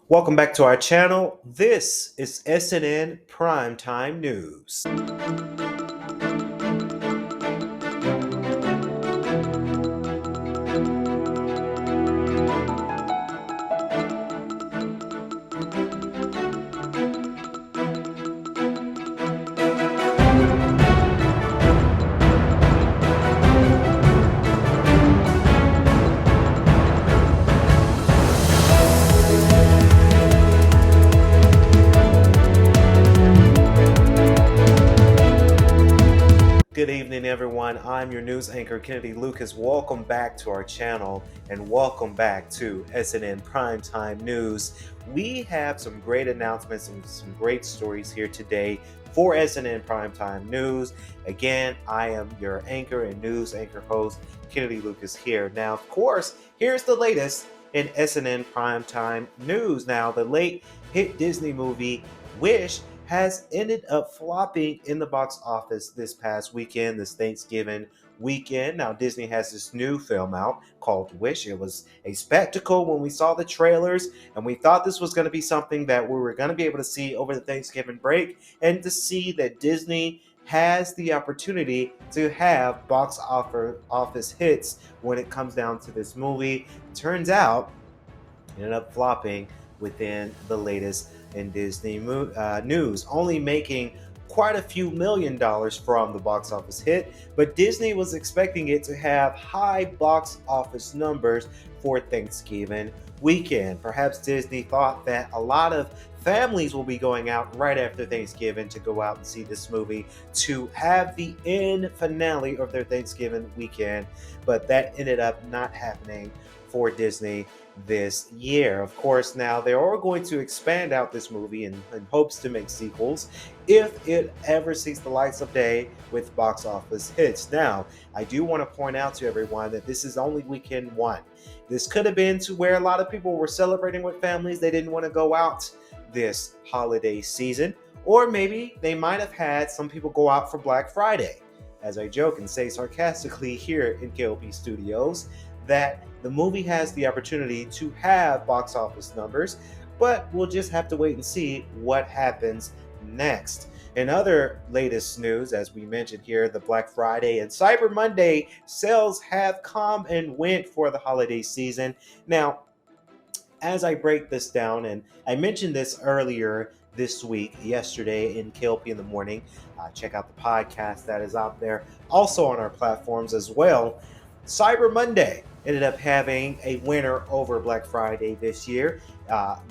Welcome back to our channel. This is SNN Primetime News. Good evening, everyone. I'm your news anchor, Kennedy Lucas. Welcome back to our channel and welcome back to SNN Primetime News. We have some great announcements and some great stories here today for SNN Primetime News. Again, I am your anchor and news anchor host, Kennedy Lucas here. Now, of course, here's the latest in SNN Primetime News. Now, the late hit Disney movie Wish has ended up flopping in the box office this past weekend, this Thanksgiving weekend. Now, Disney has this new film out called Wish. It was a spectacle when we saw the trailers, and we thought this was going to be something that we were going to be able to see over the Thanksgiving break, and to see that Disney has the opportunity to have box office hits when it comes down to this movie. Turns out, it ended up flopping within the latest in Disney news, only making quite a few $1,000,000 from the box office hit. But Disney was expecting it to have high box office numbers for Thanksgiving weekend. Perhaps Disney thought that a lot of families will be going out right after Thanksgiving to go out and see this movie to have the end finale of their Thanksgiving weekend, but that ended up not happening for Disney this year. Of course, now they are going to expand out this movie in hopes to make sequels if it ever sees the lights of day with box office hits. Now, I do want to point out to everyone that this is only weekend one. This could have been to where a lot of people were celebrating with families. They didn't want to go out this holiday season, or maybe they might have had some people go out for Black Friday. As I joke and say sarcastically here in K.L.P Studios, that the movie has the opportunity to have box office numbers, but we'll just have to wait and see what happens next. In other latest news, as we mentioned here, the Black Friday and Cyber Monday sales have come and went for the holiday season. Now, as I break this down, and I mentioned this earlier this week, yesterday in K.L.P in the morning, check out the podcast that is out there, also on our platforms as well. Cyber Monday ended up having a winner over Black Friday this year.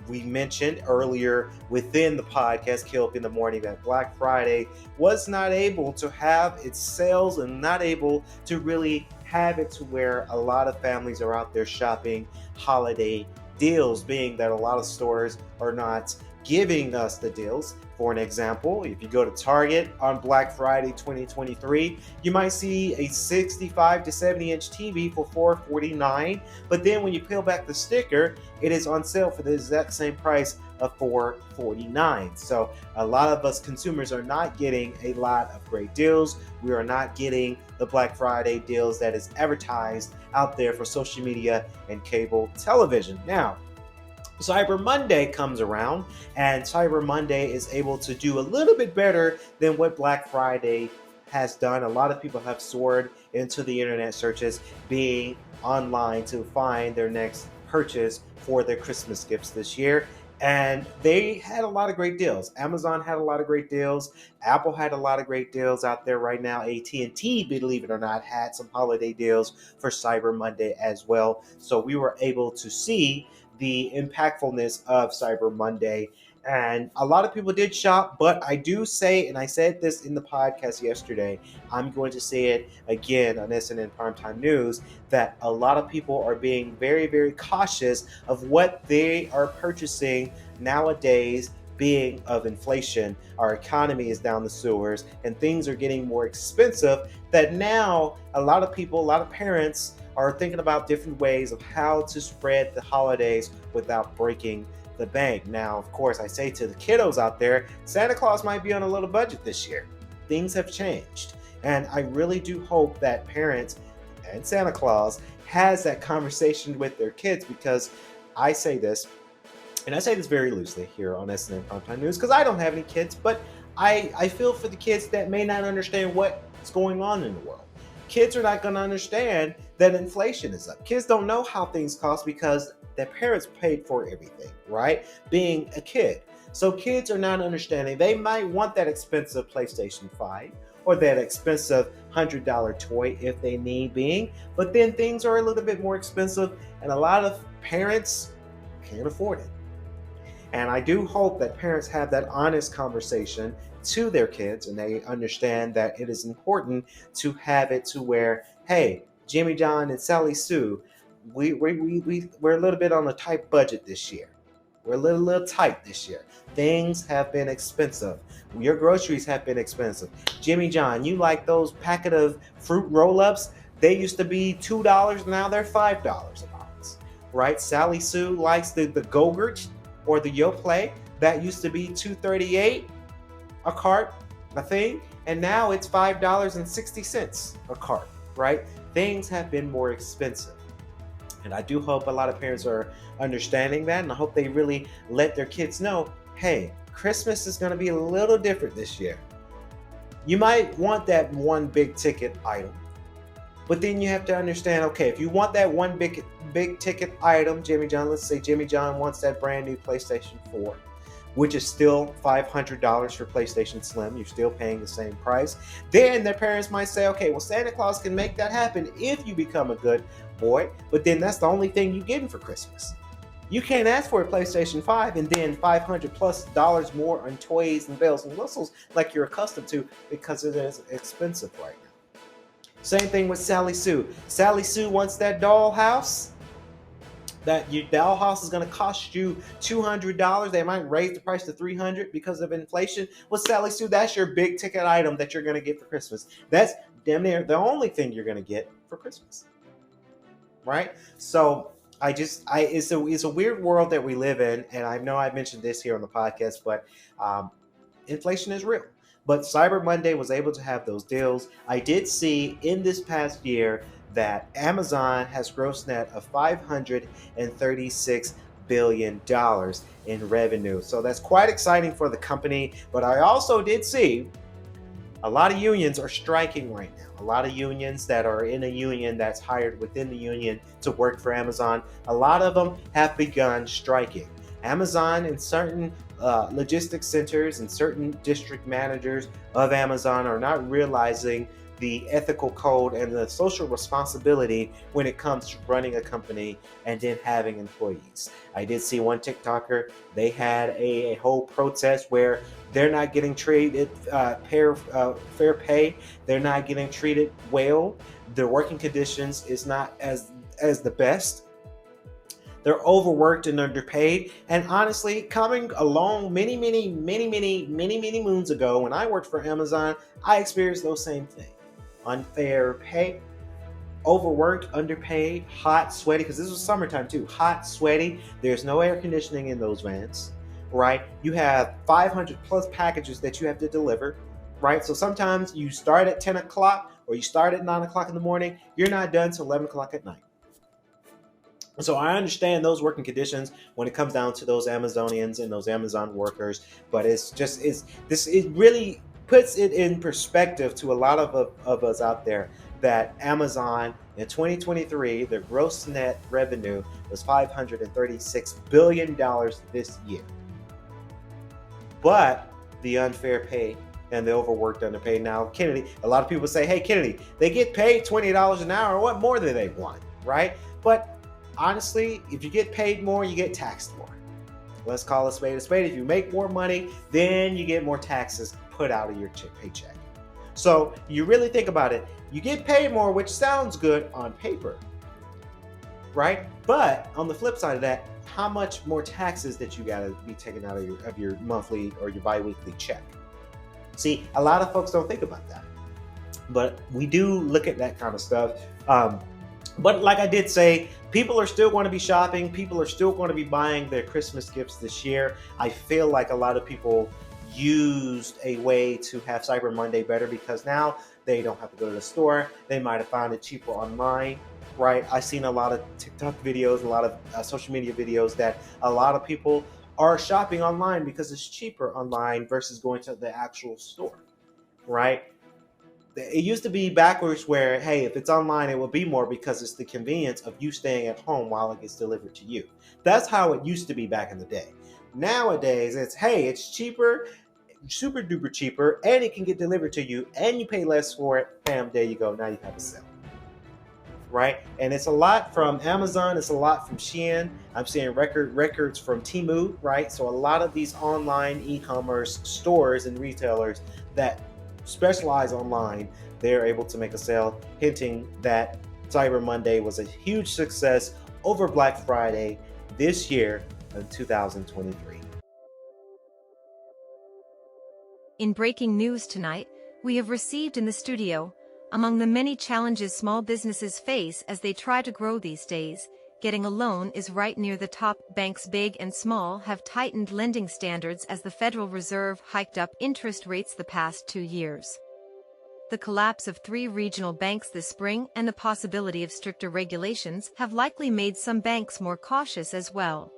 We mentioned earlier within the podcast, K.L.P in the morning, that Black Friday was not able to have its sales and not able to really have it to where a lot of families are out there shopping holiday deals, being that a lot of stores are not giving us the deals. For an example, if you go to Target on Black Friday 2023, you might see a 65 to 70 inch TV for $449, but then when you peel back the sticker, it is on sale for the exact same price of $449. So a lot of us consumers are not getting a lot of great deals. We are not getting the Black Friday deals that is advertised out there for social media and cable television. Now, Cyber Monday comes around, and Cyber Monday is able to do a little bit better than what Black Friday has done. A lot of people have soared into the internet searches, being online to find their next purchase for their Christmas gifts this year. And they had a lot of great deals. Amazon had a lot of great deals. Apple had a lot of great deals out there right now. AT&T, believe it or not, had some holiday deals for Cyber Monday as well. So we were able to see the impactfulness of Cyber Monday. And a lot of people did shop, but I do say, and I said this in the podcast yesterday, I'm going to say it again on SNN Primetime News, that a lot of people are being very, very cautious of what they are purchasing nowadays, being of inflation. Our economy is down the sewers and things are getting more expensive, that now a lot of people, a lot of parents are thinking about different ways of how to spread the holidays without breaking the bank. Now, of course, I say to the kiddos out there, Santa Claus might be on a little budget this year. Things have changed. And I really do hope that parents and Santa Claus has that conversation with their kids, because I say this, And I say this very loosely here on SNN Primetime News because I don't have any kids, but I feel for the kids that may not understand what's going on in the world. Kids are not going to understand that inflation is up. Kids don't know how things cost because their parents paid for everything, right? Being a kid. So kids are not understanding. They might want that expensive PlayStation 5 or that expensive $100 toy if they need being, but then things are a little bit more expensive and a lot of parents can't afford it. And I do hope that parents have that honest conversation to their kids and they understand that it is important to have it to where, hey, Jimmy John and Sally Sue, we're a little bit on a tight budget this year. We're a little tight this year. Things have been expensive. Your groceries have been expensive. Jimmy John, you like those packet of fruit roll-ups? They used to be $2, now they're $5 a box. Right? Sally Sue likes the Go-Gurt or the Yoplait. That used to be $2.38 a cart, a thing, and now it's $5.60 a cart, right? Things have been more expensive. And I do hope a lot of parents are understanding that, and I hope they really let their kids know, hey, Christmas is going to be a little different this year. You might want that one big ticket item, but then you have to understand, okay, if you want that one big ticket item, Jimmy John, let's say Jimmy John wants that brand new PlayStation 4, which is still $500 for PlayStation Slim. You're still paying the same price. Then their parents might say, okay, well, Santa Claus can make that happen if you become a good boy, but then that's the only thing you're getting for Christmas. You can't ask for a PlayStation 5 and then $500+ more on toys and bells and whistles like you're accustomed to because it is expensive right now. Same thing with Sally Sue. Sally Sue wants that dollhouse. That your dollhouse is going to cost you $200. They might raise the price to $300 because of inflation. Well, Sally Sue, that's your big ticket item that you're going to get for Christmas. That's damn near the only thing you're going to get for Christmas, right? So it's a weird world that we live in, and I know I mentioned this here on the podcast, but inflation is real. But Cyber Monday was able to have those deals. I did see in this past year that Amazon has gross net of $536 billion in revenue. So that's quite exciting for the company. But I also did see a lot of unions are striking right now. A lot of unions that are in a union that's hired within the union to work for Amazon, a lot of them have begun striking. Amazon and certain logistics centers and certain district managers of Amazon are not realizing the ethical code and the social responsibility when it comes to running a company and then having employees. I did see one TikToker, they had a whole protest where they're not getting treated fair pay. They're not getting treated well. Their working conditions is not as the best. They're overworked and underpaid. And honestly, coming along many moons ago when I worked for Amazon, I experienced those same things. Unfair pay, overworked, underpaid, hot, sweaty, because this was summertime too, hot, sweaty. There's no air conditioning in those vans, right? You have 500+ packages that you have to deliver, right? So sometimes you start at 10 o'clock or you start at 9 o'clock in the morning, you're not done till 11 o'clock at night. So I understand those working conditions when it comes down to those Amazonians and those Amazon workers, but it really puts it in perspective to a lot of us out there that Amazon in 2023, their gross net revenue was $536 billion this year. But the unfair pay and the overworked, underpaid. Now, Kennedy, a lot of people say, hey, Kennedy, they get paid $20 an hour. What more do they want, right? But honestly, if you get paid more, you get taxed more. Let's call a spade a spade. If you make more money, then you get more taxes put out of your paycheck. So you really think about it, you get paid more, which sounds good on paper, right? But on the flip side of that, how much more taxes that you got to be taken out of your monthly or your bi-weekly check? See, a lot of folks don't think about that, but we do look at that kind of stuff. But like I did say, people are still going to be shopping. People are still going to be buying their Christmas gifts this year. I feel like a lot of people used a way to have Cyber Monday better because now they don't have to go to the store. They might have found it cheaper online, right? I've seen a lot of TikTok videos, a lot of social media videos that a lot of people are shopping online because it's cheaper online versus going to the actual store, right? It used to be backwards where, hey, if it's online, it will be more because it's the convenience of you staying at home while it gets delivered to you. That's how it used to be back in the day. Nowadays, it's, hey, it's cheaper, super duper cheaper, and it can get delivered to you, and you pay less for it. Bam, there you go. Now you have a sale. Right? And it's a lot from Amazon, it's a lot from Shein. I'm seeing records from Temu, right? So a lot of these online e-commerce stores and retailers that specialize online, they're able to make a sale, hinting that Cyber Monday was a huge success over Black Friday this year in 2023. In breaking news tonight, we have received in the studio, among the many challenges small businesses face as they try to grow these days, getting a loan is right near the top. Banks big and small have tightened lending standards as the Federal Reserve hiked up interest rates the past 2 years. The collapse of 3 regional banks this spring and the possibility of stricter regulations have likely made some banks more cautious as well.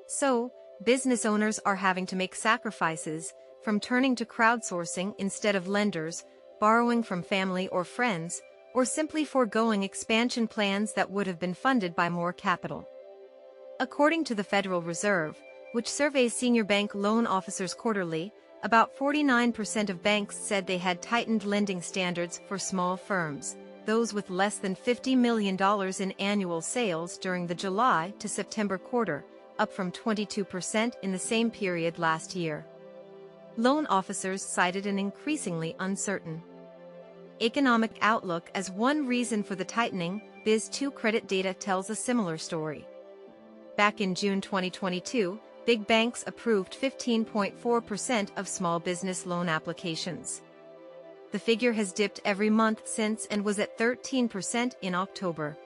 So, business owners are having to make sacrifices, from turning to crowdsourcing instead of lenders, borrowing from family or friends, or simply foregoing expansion plans that would have been funded by more capital. According to the Federal Reserve, which surveys senior bank loan officers quarterly, about 49% of banks said they had tightened lending standards for small firms, those with less than $50 million in annual sales during the July to September quarter, up from 22% in the same period last year. Loan officers cited an increasingly uncertain economic outlook as one reason for the tightening. Biz2 credit data tells a similar story. Back in June 2022, big banks approved 15.4% of small business loan applications. The figure has dipped every month since and was at 13% in October.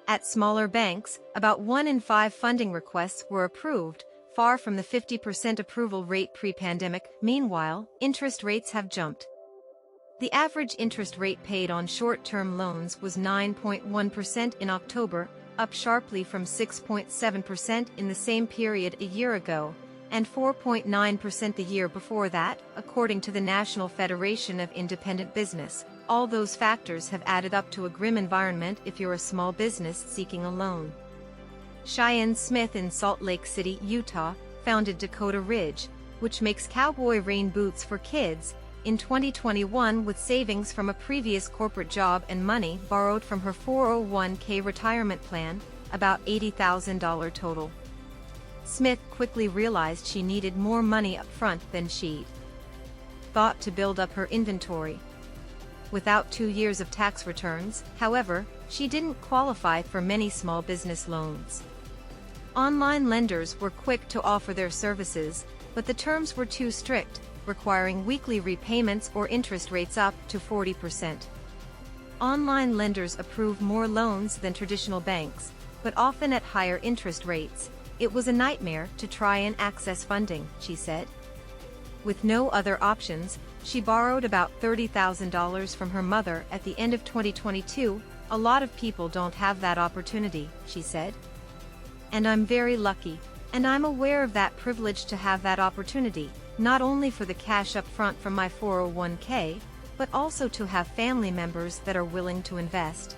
At smaller banks, about 1 in 5 funding requests were approved, far from the 50% approval rate pre-pandemic. Meanwhile, interest rates have jumped. The average interest rate paid on short-term loans was 9.1% in October, up sharply from 6.7% in the same period a year ago, and 4.9% the year before that, according to the National Federation of Independent Business. All those factors have added up to a grim environment if you're a small business seeking a loan. Cheyenne Smith in Salt Lake City, Utah, founded Dakota Ridge, which makes cowboy rain boots for kids, in 2021 with savings from a previous corporate job and money borrowed from her 401k retirement plan, about $80,000 total. Smith quickly realized she needed more money up front than she'd thought to build up her inventory. Without 2 years of tax returns, however, she didn't qualify for many small business loans. Online lenders were quick to offer their services, but the terms were too strict, requiring weekly repayments or interest rates up to 40%. Online lenders approve more loans than traditional banks, but often at higher interest rates. It was a nightmare to try and access funding, she said. With no other options, she borrowed about $30,000 from her mother at the end of 2022. A lot of people don't have that opportunity, she said. And I'm very lucky, and I'm aware of that privilege to have that opportunity, not only for the cash up front from my 401k, but also to have family members that are willing to invest.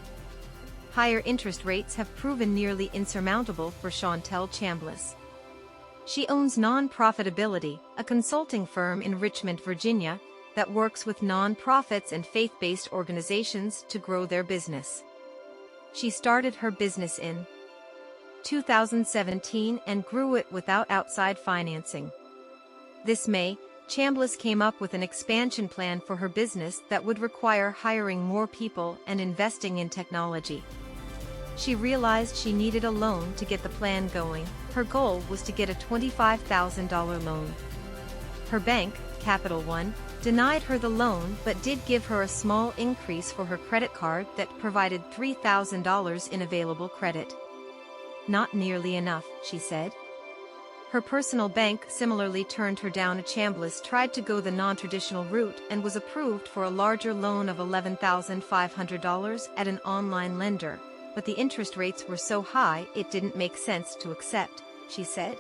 Higher interest rates have proven nearly insurmountable for Chantel Chambliss. She owns Non-Profitability, a consulting firm in Richmond, Virginia, that works with non-profits and faith-based organizations to grow their business. She started her business in 2017 and grew it without outside financing. This May, Chambliss came up with an expansion plan for her business that would require hiring more people and investing in technology. She realized she needed a loan to get the plan going. Her goal was to get a $25,000 loan. Her bank, Capital One, denied her the loan but did give her a small increase for her credit card that provided $3,000 in available credit. Not nearly enough, she said. Her personal bank similarly turned her down. Chambliss tried to go the non-traditional route and was approved for a larger loan of $11,500 at an online lender, but the interest rates were so high it didn't make sense to accept, she said.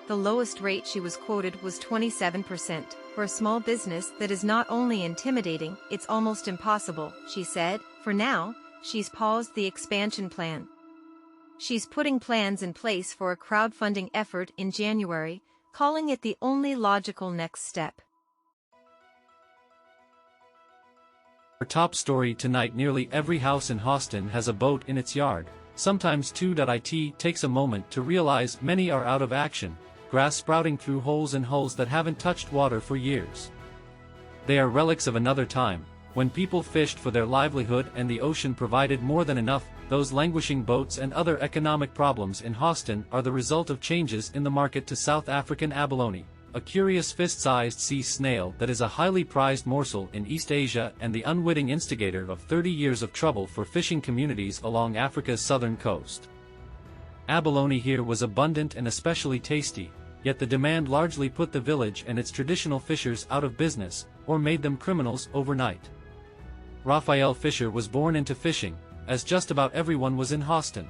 The lowest rate she was quoted was 27%. For a small business, that is not only intimidating, it's almost impossible, she said. For now, she's paused the expansion plan. She's putting plans in place for a crowdfunding effort in January, calling it the only logical next step. Our top story tonight: nearly every house in Houston has a boat in its yard. Sometimes too. It takes a moment to realize many are out of action, grass sprouting through holes in hulls that haven't touched water for years. They are relics of another time, when people fished for their livelihood and the ocean provided more than enough. Those languishing boats and other economic problems in Houston are the result of changes in the market to South African abalone, a curious fist-sized sea snail that is a highly prized morsel in East Asia and the unwitting instigator of 30 years of trouble for fishing communities along Africa's southern coast. Abalone here was abundant and especially tasty, yet the demand largely put the village and its traditional fishers out of business, or made them criminals overnight. Raphael Fisher was born into fishing, as just about everyone was in Houston.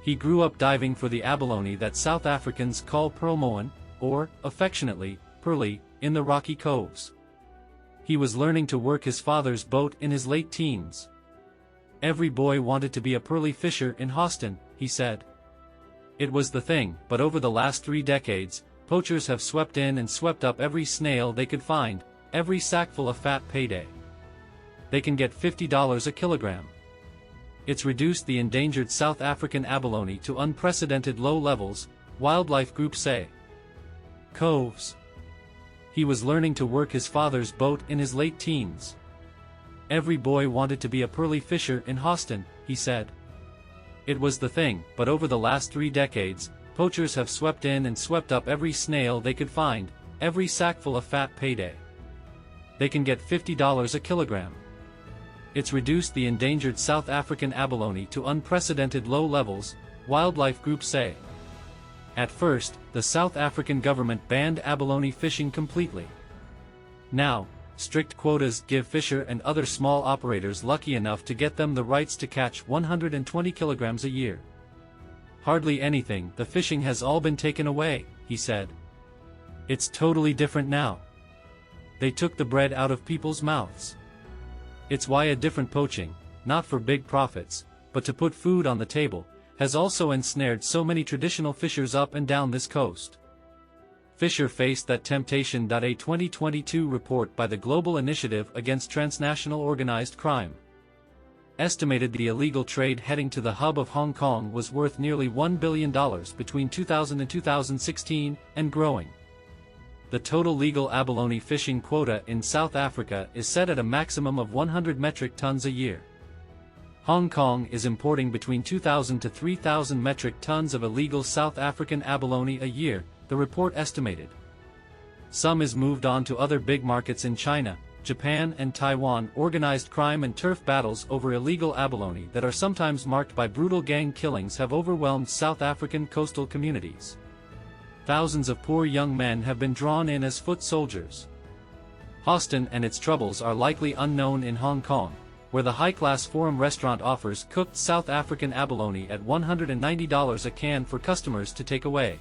He grew up diving for the abalone that South Africans call pearlmoen, or, affectionately, pearly, in the rocky coves. He was learning to work his father's boat in his late teens. Every boy wanted to be a pearly fisher in Houston, he said. It was the thing, but over the last 3 decades, poachers have swept in and swept up every snail they could find, every sackful of fat payday. They can get $50 a kilogram. It's reduced the endangered South African abalone to unprecedented low levels, wildlife groups say. Coves. He was learning to work his father's boat in his late teens. Every boy wanted to be a pearly fisher in Houston, he said. It was the thing, but over the last 3 decades, poachers have swept in and swept up every snail they could find, every sackful of fat payday. They can get $50 a kilogram. It's reduced the endangered South African abalone to unprecedented low levels, wildlife groups say. At first, the South African government banned abalone fishing completely. Now, strict quotas give fisher and other small operators lucky enough to get them the rights to catch 120 kilograms a year. Hardly anything, the fishing has all been taken away, he said. It's totally different now. They took the bread out of people's mouths. It's why a different poaching, not for big profits, but to put food on the table, has also ensnared so many traditional fishers up and down this coast. Fisher faced that temptation. A 2022 report by the Global Initiative Against Transnational Organized Crime estimated the illegal trade heading to the hub of Hong Kong was worth nearly $1 billion between 2000 and 2016, and growing. The total legal abalone fishing quota in South Africa is set at a maximum of 100 metric tons a year. Hong Kong is importing between 2,000 to 3,000 metric tons of illegal South African abalone a year, the report estimated. Some is moved on to other big markets in China, Japan and Taiwan. Organized crime and turf battles over illegal abalone that are sometimes marked by brutal gang killings have overwhelmed South African coastal communities. Thousands of poor young men have been drawn in as foot soldiers. Houston and its troubles are likely unknown in Hong Kong, where the high-class Forum restaurant offers cooked South African abalone at $190 a can for customers to take away.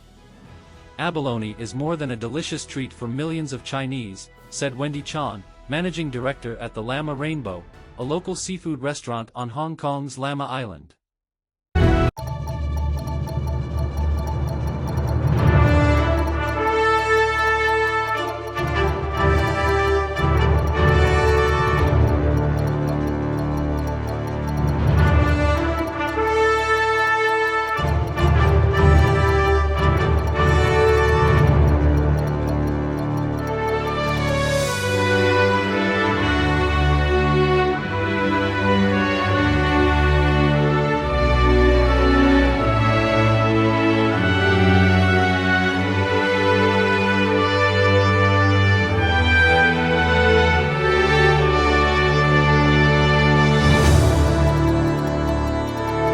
Abalone is more than a delicious treat for millions of Chinese, said Wendy Chan, managing director at the Lama Rainbow, a local seafood restaurant on Hong Kong's Lama Island.